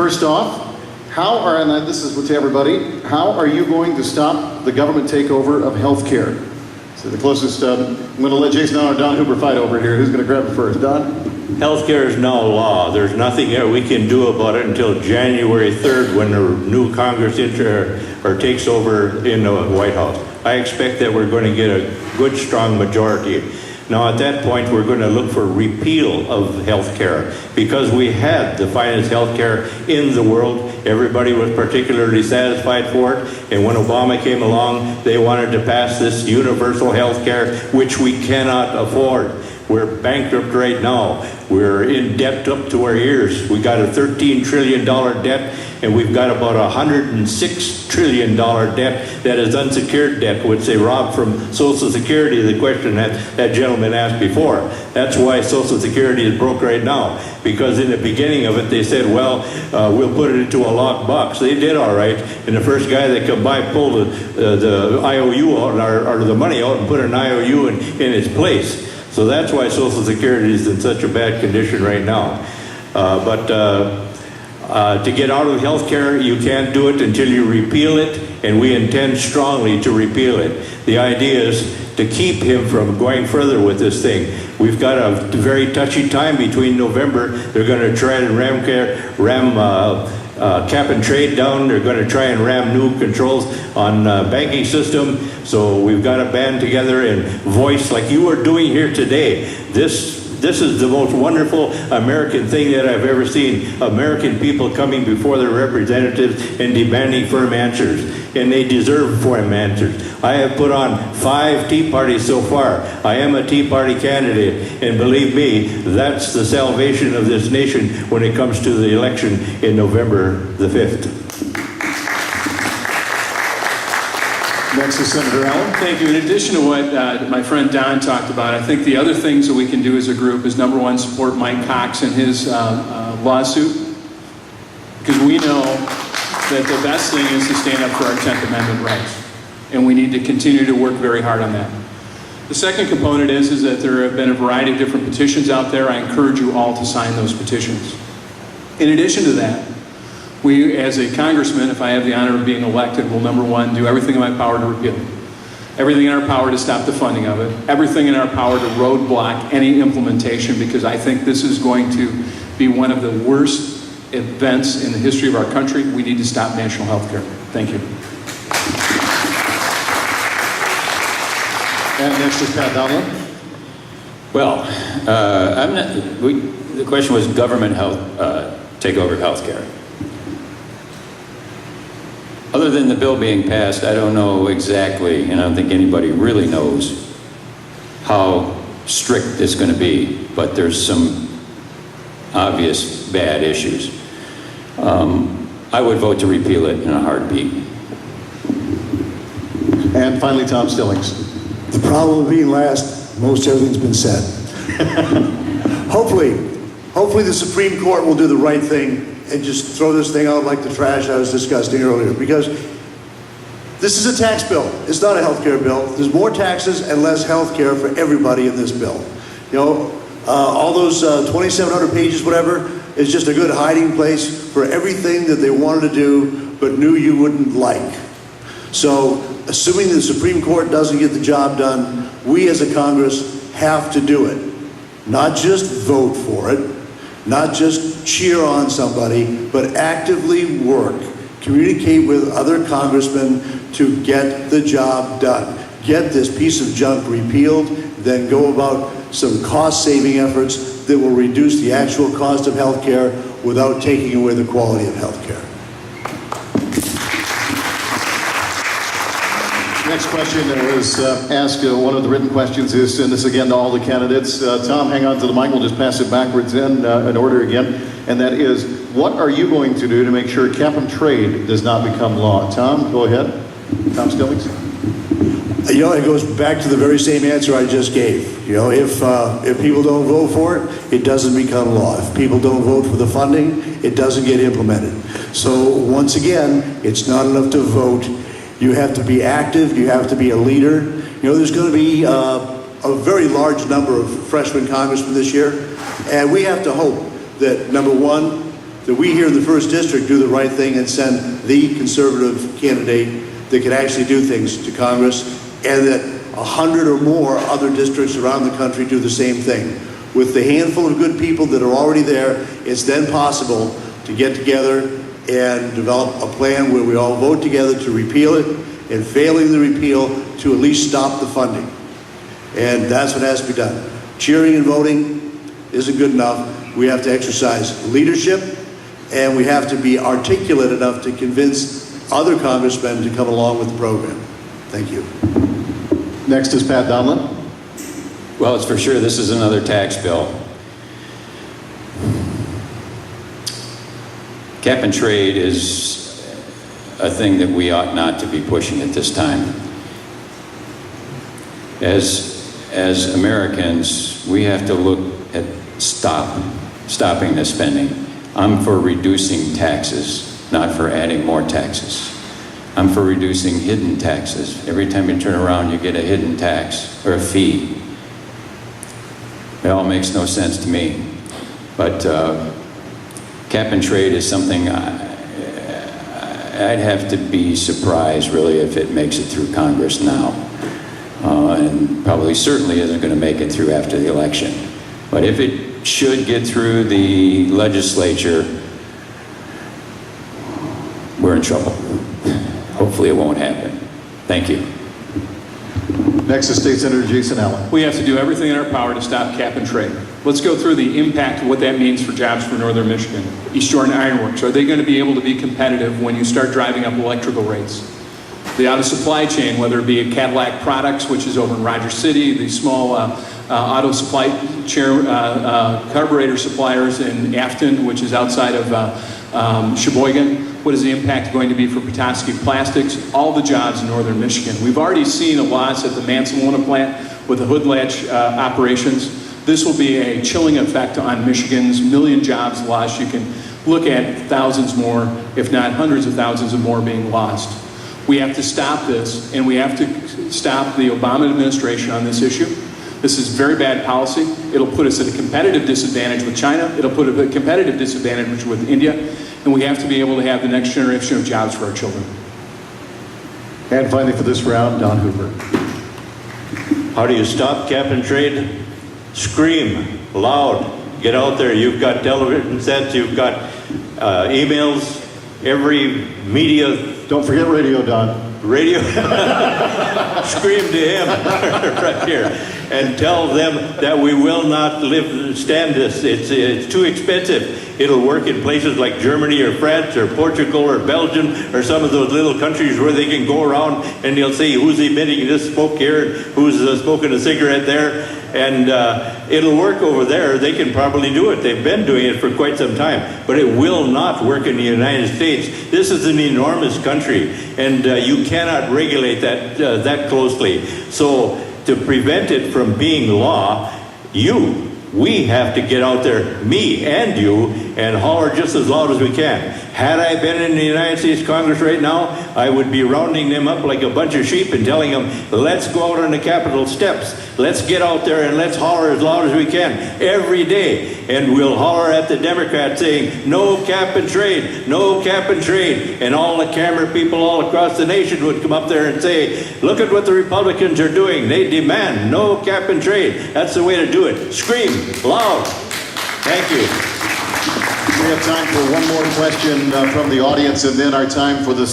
First off, and this is to everybody, how are you going to stop the government takeover of healthcare? So the closest, I'm going to let Jason or Don Hooper fight over here. Who's going to grab it first? Don? Healthcare is now law. There's nothing that we can do about it until January 3rd when the new Congress takes over in the White House. I expect that we're going to get a good, strong majority. Now, at that point, we're going to look for repeal of health care because we had the finest health care in the world. Everybody was particularly satisfied for it. And when Obama came along, they wanted to pass this universal health care, which we cannot afford. We're bankrupt right now. We're in debt up to our ears. We got a $13 trillion debt, and we've got about a $106 trillion debt that is unsecured debt, which they robbed from Social Security, the question that gentleman asked before. That's why Social Security is broke right now, because in the beginning of it, they said, well, we'll put it into a locked box. They did all right, and the first guy that come by pulled the IOU out, or the money out, and put an IOU in its place. So that's why Social Security is in such a bad condition right now. To get out of health care, you can't do it until you repeal it, and we intend strongly to repeal it. The idea is to keep him from going further with this thing. We've got a very touchy time between November. They're going to try and ram cap and trade down. They're going to try and ram new controls on banking system. So we've got to band together and voice like you are doing here today. This is the most wonderful American thing that I've ever seen. American people coming before their representatives and demanding firm answers. And they deserve firm answers. I have put on 5 Tea Parties so far. I am a Tea Party candidate. And believe me, that's the salvation of this nation when it comes to the election in November the 5th. Next is Senator Allen. Thank you. In addition to what my friend Don talked about, I think the other things that we can do as a group is, number one, support Mike Cox and his lawsuit, because we know that the best thing is to stand up for our 10th Amendment rights, and we need to continue to work very hard on that. The second component is that there have been a variety of different petitions out there. I encourage you all to sign those petitions. In addition to that, we, as a congressman, if I have the honor of being elected, will, number one, do everything in my power to repeal it. Everything in our power to stop the funding of it. Everything in our power to roadblock any implementation, because I think this is going to be one of the worst events in the history of our country. We need to stop national health care. Thank you. And next is Pat Donlin. Well, the question was government take over health care. Other than the bill being passed, I don't know exactly, and I don't think anybody really knows how strict it's going to be, but there's some obvious bad issues. I would vote to repeal it in a heartbeat. And finally, Tom Stillings. The problem of being last, most everything's been said. Hopefully the Supreme Court will do the right thing and just throw this thing out like the trash I was discussing earlier, because this is a tax bill. It's not a health care bill. There's more taxes and less health care for everybody in this bill. You know, all those 2,700 pages, whatever, is just a good hiding place for everything that they wanted to do but knew you wouldn't like. So, assuming the Supreme Court doesn't get the job done, we as a Congress have to do it. Not just vote for it, not just cheer on somebody, but actively work, communicate with other congressmen to get the job done. Get this piece of junk repealed, then go about some cost-saving efforts that will reduce the actual cost of health care without taking away the quality of health care. Next question that was asked, one of the written questions is, and this again to all the candidates. Tom, hang on to the mic, we'll just pass it backwards in order again. And that is, what are you going to do to make sure cap and trade does not become law? Tom, go ahead. Tom Stillings. You know, it goes back to the very same answer I just gave. You know, if people don't vote for it, it doesn't become law. If people don't vote for the funding, it doesn't get implemented. So once again, it's not enough to vote. You have to be active, you have to be a leader. You know, there's going to be a very large number of freshman congressmen this year, and we have to hope that, number one, that we here in the 1st District do the right thing and send the conservative candidate that can actually do things to Congress, and that 100 or more other districts around the country do the same thing. With the handful of good people that are already there, it's then possible to get together and develop a plan where we all vote together to repeal it, and failing the repeal, to at least stop the funding. And that's what has to be done. Cheering and voting isn't good enough. We have to exercise leadership, and we have to be articulate enough to convince other congressmen to come along with the program. Thank you. Next is Pat Donlin. Well, it's for sure this is another tax bill. Cap and trade is a thing that we ought not to be pushing at this time. As Americans, we have to look at stopping the spending. I'm for reducing taxes, not for adding more taxes. I'm for reducing hidden taxes. Every time you turn around, you get a hidden tax or a fee. It all makes no sense to me. But cap and trade is something I'd have to be surprised, really, if it makes it through Congress now. And probably certainly isn't going to make it through after the election. But if it should get through the legislature, we're in trouble. Hopefully it won't happen. Thank you. Next is State Senator Jason Allen. We have to do everything in our power to stop cap and trade. Let's go through the impact of what that means for jobs for Northern Michigan. East Jordan Iron Works, are they going to be able to be competitive when you start driving up electrical rates? The auto supply chain, whether it be Cadillac Products, which is over in Rogers City, the small auto supply chain carburetor suppliers in Afton, which is outside of Sheboygan. What is the impact going to be for Petoskey Plastics? All the jobs in Northern Michigan. We've already seen a loss at the Mansalona plant with the hood latch operations. This will be a chilling effect on Michigan's million jobs lost. You can look at thousands more, if not hundreds of thousands of more being lost. We have to stop this, and we have to stop the Obama administration on this issue. This is very bad policy. It'll put us at a competitive disadvantage with China. It'll put us at a competitive disadvantage with India. And we have to be able to have the next generation of jobs for our children. And finally for this round, Don Hooper. How do you stop cap and trade? Scream loud. Get out there. You've got television sets. You've got emails. Every media. Don't forget radio, Don. Radio. Scream to him right here and tell them that we will not stand this. It's too expensive. It'll work in places like Germany or France or Portugal or Belgium or some of those little countries where they can go around and they'll see who's emitting this smoke here and who's smoking a cigarette there. And it'll work over there. They can probably do it. They've been doing it for quite some time. But it will not work in the United States. This is an enormous country, and you cannot regulate that closely. So to prevent it from being law, we have to get out there, me and you, and holler just as loud as we can. Had I been in the United States Congress right now, I would be rounding them up like a bunch of sheep and telling them, let's go out on the Capitol steps. Let's get out there and let's holler as loud as we can every day. And we'll holler at the Democrats saying, no cap and trade, no cap and trade. And all the camera people all across the nation would come up there and say, look at what the Republicans are doing. They demand no cap and trade. That's the way to do it. Scream loud. Thank you. We have time for one more question from the audience, and then our time for the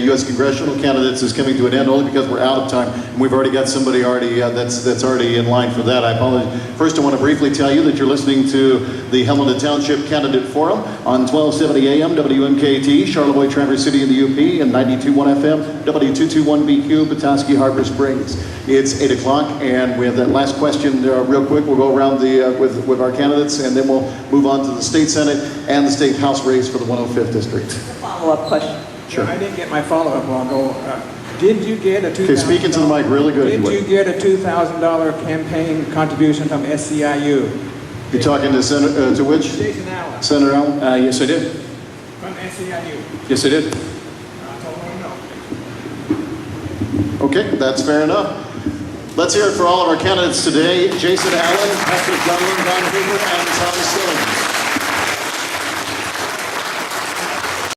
U.S. congressional candidates is coming to an end only because we're out of time, and we've already got somebody that's already in line for that. I apologize. First, I want to briefly tell you that you're listening to the Helena Township Candidate Forum on 1270 AM WMKT, Charlevoix, Traverse City in the UP, and 92.1 FM W221BQ, Petoskey Harbor Springs. It's 8 o'clock, and we have that last question real quick. We'll go around with our candidates, and then we'll move on to the state senate and the state house race for the 105th district. Follow-up question. Sure. I didn't get my follow-up. I'll go. Did you get a $2,000? Okay, speak into the mic really good. Did you get a $2,000 campaign contribution from SCIU? You're talking to Senator, to which? Jason Allen. Senator Allen? Yes, I did. From SCIU. Yes, I did. I told him no. Okay, that's fair enough. Let's hear it for all of our candidates today. Jason Allen, Patrick Dunlin, Don Hoover, and Thomas Stillings.